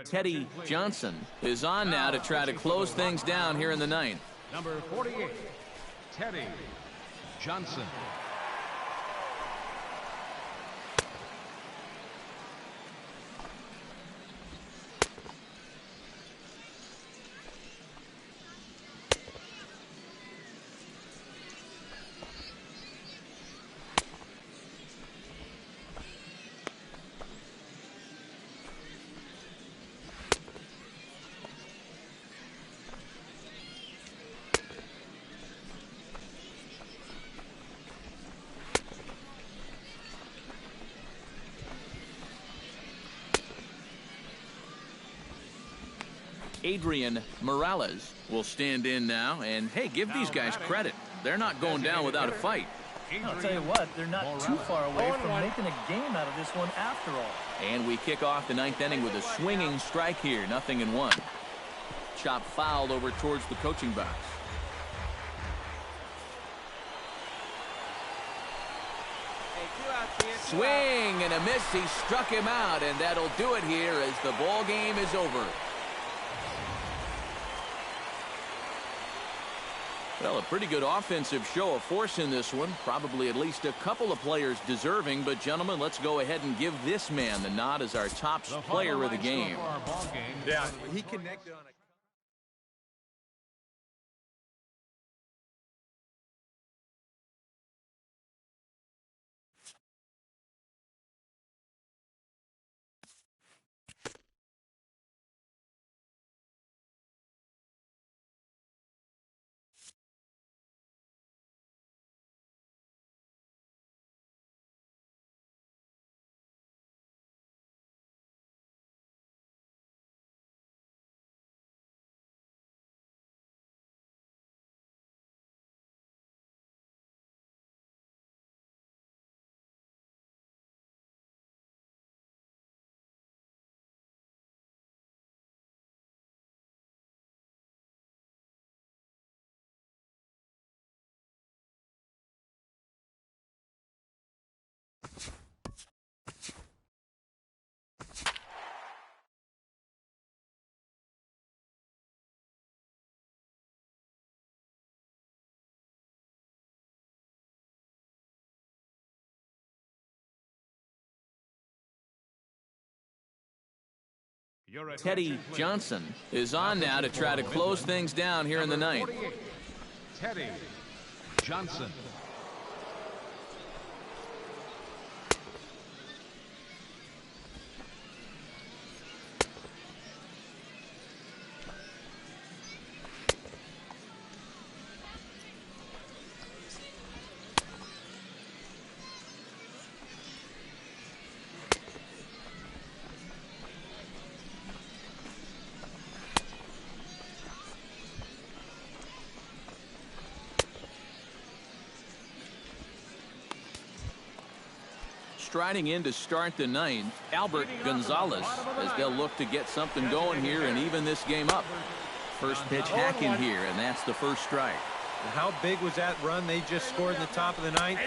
Teddy Johnson is on now to try to close things down here in the ninth. Number 48, Teddy Johnson. Adrian Morales will stand in now, and hey, give these guys credit. They're not going down without a fight. I'll tell you what, they're not too far away from making a game out of this one after all. And we kick off the ninth inning with a swinging strike here, 0-1. Chop fouled over towards the coaching box. Swing and a miss. He struck him out, and that'll do it here as the ball game is over. Well, a pretty good offensive show of force in this one. Probably at least a couple of players deserving. But, gentlemen, let's go ahead and give this man the nod as our top player of the game. Yeah, he connected on a... Teddy Johnson is on now to try to close things down here in the ninth. Teddy Johnson. Striding in to start the ninth, Albert Gonzalez, as they'll look to get something going here and even this game up. First pitch hacking here, and that's the first strike. And how big was that run they just scored in the top of the ninth?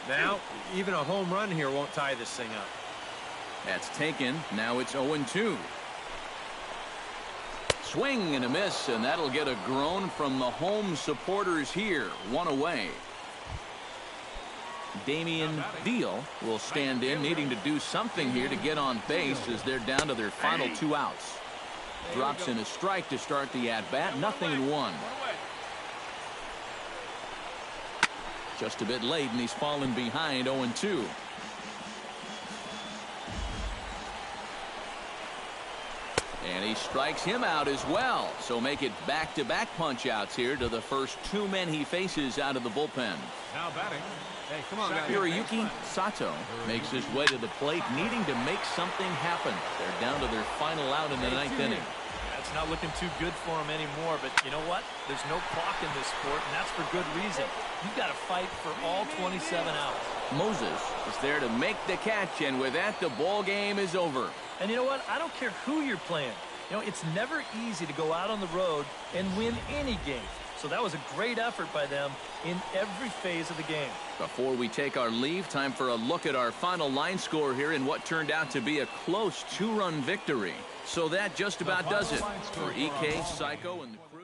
Now, even a home run here won't tie this thing up. That's taken. Now it's 0-2. Swing and a miss, and that'll get a groan from the home supporters here. One away. Damian Deal will stand in, needing to do something here to get on base as they're down to their final 2 outs. Drops in a strike to start the at-bat. 0-1. Just a bit late, and he's fallen behind 0-2. And he strikes him out as well. So make it back-to-back punch-outs here to the first 2 men he faces out of the bullpen. Now batting. Hey, come on, guys. Hiroyuki Sato makes his way to the plate, needing to make something happen. They're down to their final out in the ninth inning. That's not looking too good for him anymore, but you know what? There's no clock in this sport, and that's for good reason. You've got to fight for all 27 outs. Moses is there to make the catch, and with that, the ball game is over. And you know what? I don't care who you're playing. You know, it's never easy to go out on the road and win any game. So that was a great effort by them in every phase of the game. Before we take our leave, time for a look at our final line score here in what turned out to be a close 2-run victory. So that just about does it for EK, Psycho, and the crew.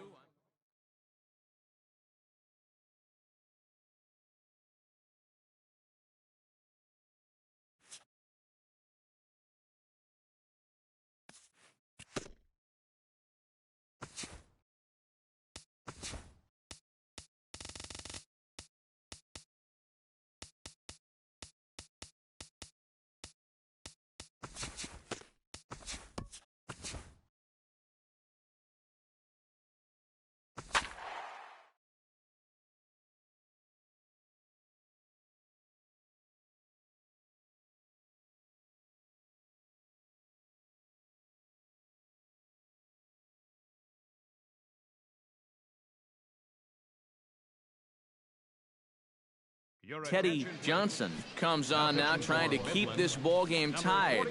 Teddy Johnson comes on now, trying to keep this ball game tied.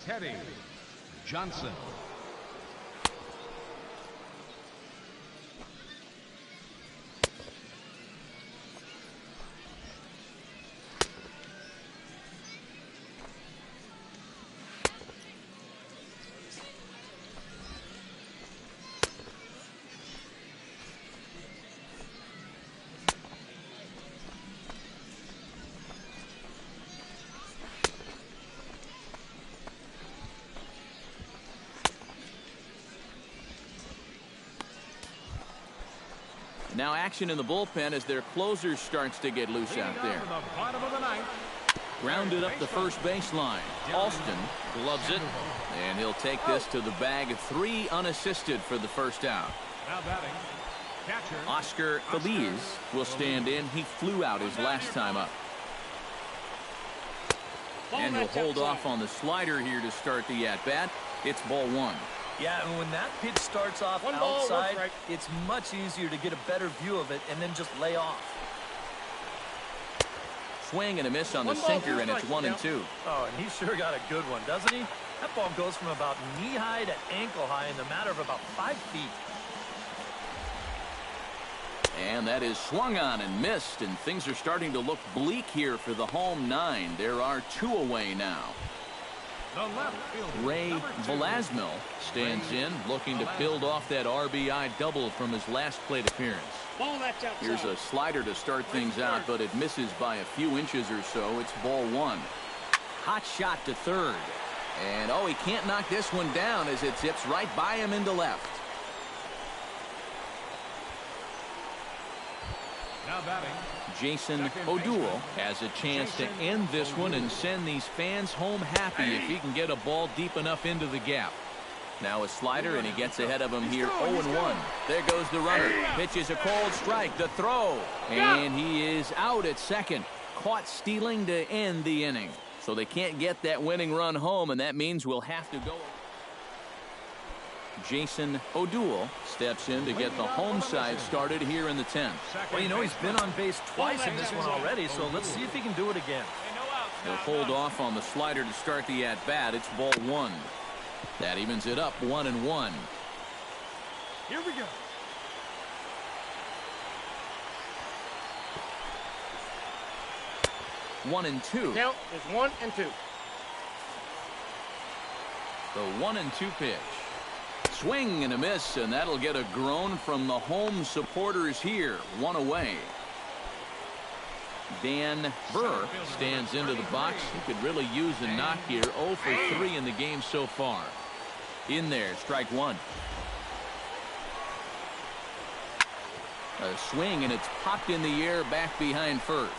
Teddy Johnson. Now action in the bullpen as their closer starts to get loose out there. Grounded up the first baseline. Alston gloves it, and he'll take this to the bag. 3 unassisted for the first out. Now batting, catcher Oscar Feliz will stand in. He flew out his last time up. And he'll hold off on the slider here to start the at-bat. It's ball 1. Yeah, and when that pitch starts off outside, it's much easier to get a better view of it and then just lay off. Swing and a miss on the sinker, and it's 1-2. Oh, and he sure got a good one, doesn't he? That ball goes from about knee-high to ankle-high in the matter of about 5 feet. And that is swung on and missed, and things are starting to look bleak here for the home 9. There are 2 away now. Ray Velasmil stands in, looking to build off that RBI double from his last plate appearance. Here's a slider to start things out, but it misses by a few inches or so. It's ball 1. Hot shot to third. And, oh, he can't knock this one down as it zips right by him into left. Now batting, Jason O'Doul has a chance to end this one and send these fans home happy if he can get a ball deep enough into the gap. Now a slider, and he gets ahead of him here. 0-1. There goes the runner. Pitches a cold strike. The throw. And he is out at second. Caught stealing to end the inning. So they can't get that winning run home, and that means we'll have to go. Jason O'Doul steps in to get the home side started here in the 10th. Well, you know, he's been on base twice in this one already, so let's see if he can do it again. He'll hold off on the slider to start the at-bat. It's ball 1. That evens it up 1-1. Here we go. One and two. Count is 1 and 2. The 1-2 pitch. Swing and a miss, and that'll get a groan from the home supporters here. 1 away. Dan Burr stands into the box. He could really use a knock here. 0 for 3 in the game so far. In there, strike 1. A swing, and it's popped in the air back behind first.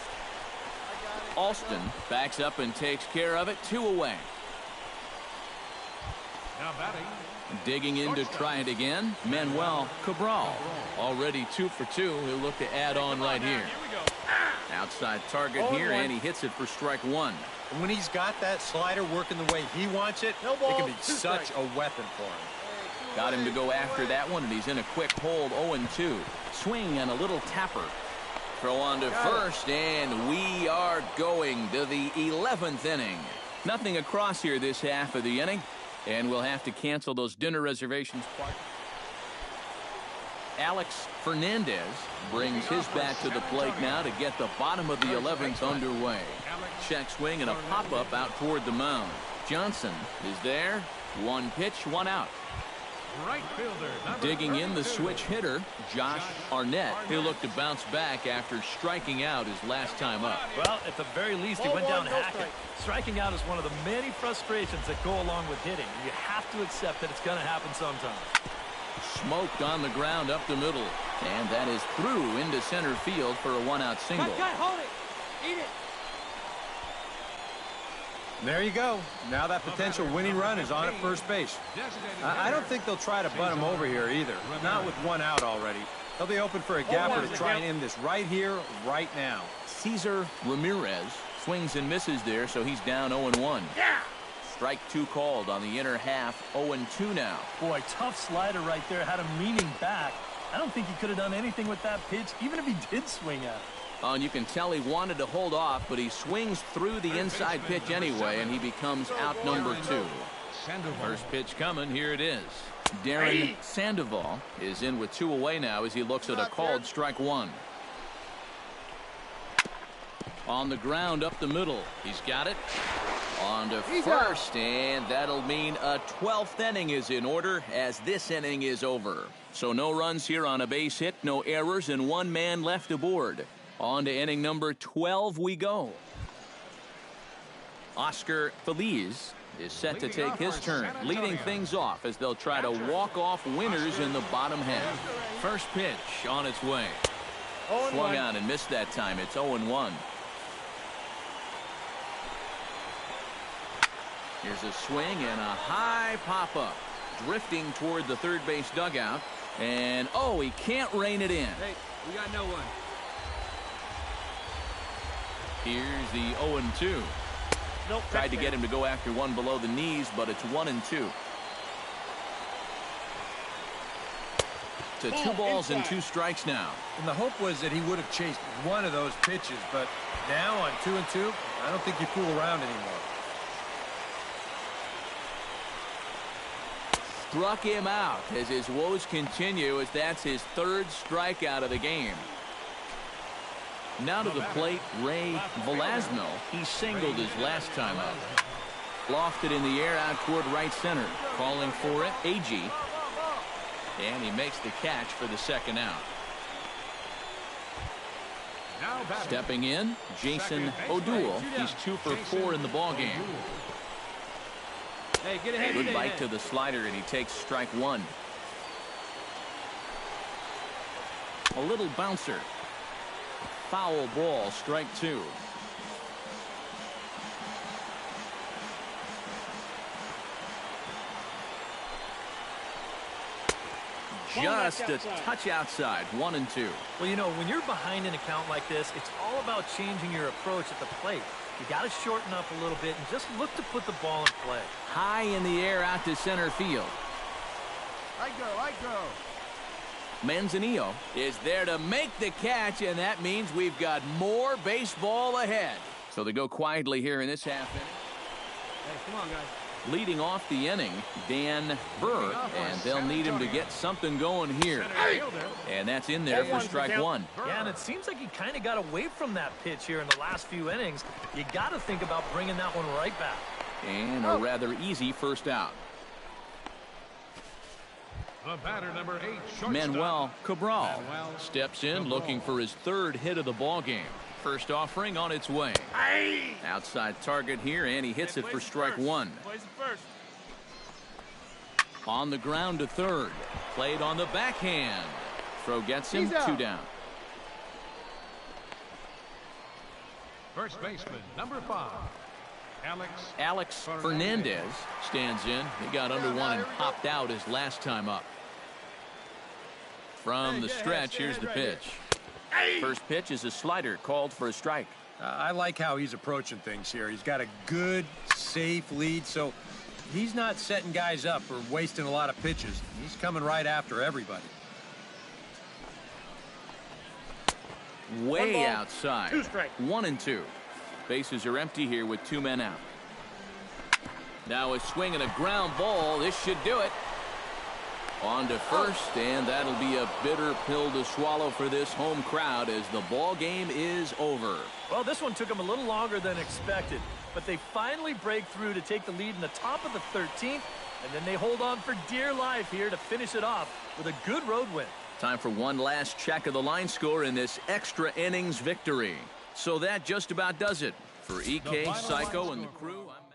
Alston backs up and takes care of it. 2 away. now batting, Digging in to try it again, Manuel Cabral. Already 2 for 2. He'll look to add on right here. Outside target here, and he hits it for strike 1. And when he's got that slider working the way he wants it, it can be such a weapon for him. Got him to go after that one, and he's in a quick hold. 0-2. Swing and a little tapper. Throw on to first, and we are going to the 11th inning. Nothing across here this half of the inning, and we'll have to cancel those dinner reservations. Alex Fernandez brings his bat to the plate now to get the bottom of the 11th underway. Check swing and a pop-up out toward the mound. Johnson is there, One pitch, one out. Right fielder. Digging in the switch hitter, Josh Arnett. He'll look to bounce back after striking out his last time up. Well, at the very least, he went down hacking. Striking out is one of the many frustrations that go along with hitting. You have to accept that it's going to happen sometime. Smoked on the ground up the middle. And that is through into center field for a one-out single. Hold it. Eat it. There you go. Now that potential winning run is on at first base. I don't think they'll try to butt him over here either. Not with one out already. They'll be open for a gapper to try and end this right here, right now. Cesar Ramirez swings and misses there, so he's down 0-1. Yeah. Strike two called on the inner half. 0-2 now. Boy, tough slider right there. Had him leaning back. I don't think he could have done anything with that pitch, even if he did swing at it. Oh, and you can tell he wanted to hold off, but he swings through the inside pitch anyway, and he becomes out number 2. First pitch coming. Here it is. Darren Sandoval is in with 2 away now as he looks at a called strike 1. On the ground up the middle. He's got it. On to first, and that'll mean a 12th inning is in order as this inning is over. So no runs here on a base hit, no errors, and 1 man left aboard. On to inning number 12 we go. Oscar Feliz is set to take his turn, leading things off as they'll try to walk off winners in the bottom half. First pitch on its way. Swung on and missed that time. It's 0-1. Here's a swing and a high pop-up. Drifting toward the third base dugout. And, oh, he can't rein it in. Hey, we got no one. Here's the 0-2. Nope, Tried to get him to go after one below the knees, but it's 1-2. To 2 balls and 2 strikes now. And the hope was that he would have chased one of those pitches, but now on 2-2, I don't think you fool around anymore. Struck him out as his woes continue as that's his 3rd strikeout of the game. Now to the plate, Ray Velasmo. He singled his last time up. Lofted in the air out toward right center. Calling for it, Agee. And he makes the catch for the 2nd out. Stepping in, Jason O'Doul. He's 2 for 4 in the ballgame. Hey, get ahead. Good bite to the slider, and he takes strike 1. A little bouncer. Foul ball, strike 2. Just a touch outside. 1-2. Well, you know, when you're behind in a count like this, it's all about changing your approach at the plate. You got to shorten up a little bit and just look to put the ball in play. High in the air out to center field. I go. Manzanillo is there to make the catch, and that means we've got more baseball ahead. So they go quietly here in this half inning. Hey, come on, guys. Leading off the inning, Dan Burr, and they'll need him to get something going here. And that's in there for strike 1. Yeah, and it seems like he kind of got away from that pitch here in the last few innings. You got to think about bringing that one right back. And a rather easy first out. The batter, number 8, shortstop. Manuel Cabral steps in looking for his 3rd hit of the ball game. First offering on its way. Outside target here, and he hits it for strike 1. On the ground to 3rd. Played on the backhand. Throw gets him. 2 down. First baseman, number 5, Alex Fernandez stands in. He got under one and popped out his last time up. From the stretch, here's the pitch. First pitch is a slider called for a strike. I like how he's approaching things here. He's got a good, safe lead, so he's not setting guys up or wasting a lot of pitches. He's coming right after everybody. Way outside. 2 strikes. 1-2. Bases are empty here with 2 men out. Now a swing and a ground ball. This should do it. On to first, and that'll be a bitter pill to swallow for this home crowd as the ball game is over. Well, this one took them a little longer than expected, but they finally break through to take the lead in the top of the 13th, And then they hold on for dear life here to finish it off with a good road win. Time for one last check of the line score in this extra innings victory. So that just about does it. For EK, Psycho, and the crew, I'm